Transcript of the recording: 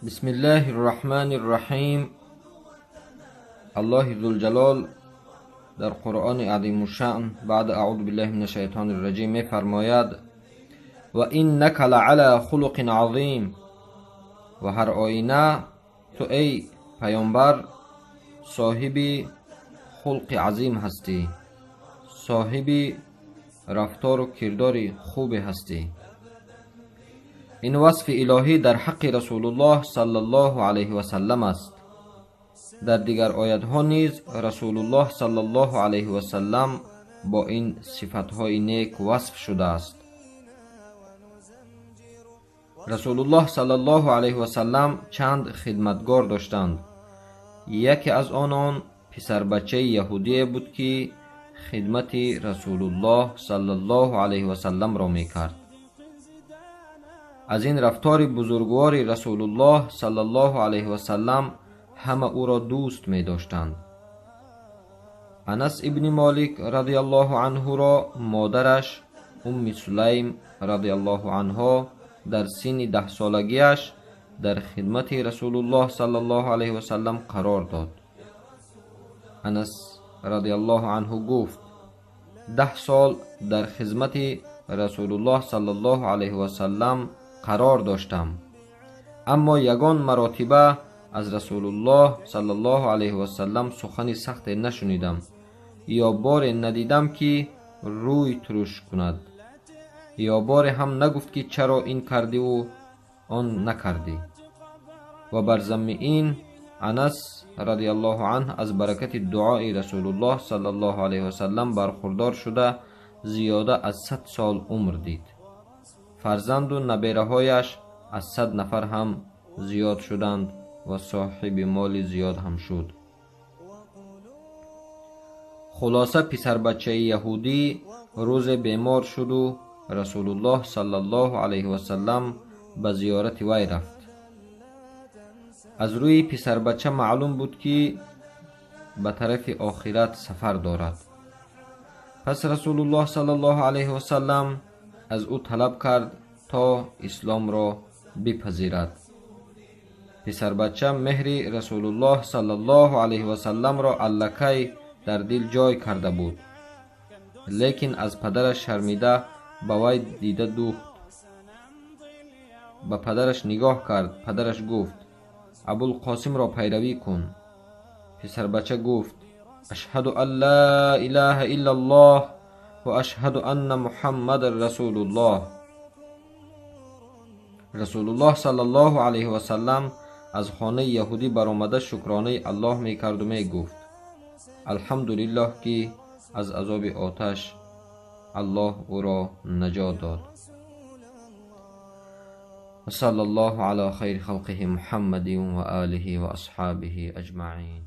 بسم الله الرحمن الرحیم. الله ذوالجلال در قرآن عظیم الشأن بعد اعوذ بالله من الشیطان الرجیم می فرماید و انک لعلی خلق عظیم. و هر آینه تو ای پیامبر صاحب خلق عظیم هستی، صاحب رفتار و کردار خوب هستی. این وصف الهی در حق رسول الله صلی الله علیه و سلم است. در دیگر آیات ها نیز رسول الله صلی الله علیه و سلم با این صفت های نیک وصف شده است. رسول الله صلی الله علیه و سلم چند خدمتگار داشتند. یکی از آنان پسر بچه یهودی بود که خدمت رسول الله صلی الله علیه و سلم را میکرد. از این رفتار بزرگوار رسول الله صلی الله علیه و سلم همه او را دوست می داشتند. انس ابن مالک رضی الله عنه را مادرش ام سلیم رضی الله عنها در سن 10 سالگیش در خدمت رسول الله صلی الله علیه و سلم قرار داد. انس رضی الله عنه گفت 10 سال در خدمت رسول الله صلی الله علیه و سلم قرار داشتم، اما یگان مراتبه از رسول الله صلی الله علیه و سلم سخن سخت نشنیدم یا بار ندیدم که روی ترش کند، یا بار هم نگفت که چرا این کردی و آن نکردی. و بر ضمن این انس رضی الله عنه از برکت دعای رسول الله صلی الله علیه و سلم برخوردار شده زیاده از 100 سال عمر دید. فرزند و نبیره هایش از 100 نفر هم زیاد شدند و صاحب مال زیاد هم شد. خلاصه پسر بچه یهودی روز بیمار شد و رسول الله صلی الله علیه و سلم به زیارت وی رفت. از روی پسر بچه معلوم بود که به طرف آخرت سفر دارد. پس رسول الله صلی الله علیه و سلم از او طلب کرد تا اسلام را بپذیرد. پسر بچه مهر رسول الله صلی الله علیه و سلم را الکی در دل جای کرده بود، لیکن از پدرش شرمیده به وی دیده دوخت. به پدرش نگاه کرد. پدرش گفت ابوالقاسم را پیروی کن. پسر بچه گفت اشهد ان لا اله الا الله و اشهد ان محمد رسول الله. رسول الله صلی الله علیه و سلم از خانه یهودی برآمده شکرانه الله می کرد و می گفت الحمدلله که از عذاب آتش الله او را نجات داد. صلی الله علی خیر خلقه محمد و آله و اصحابه اجمعین.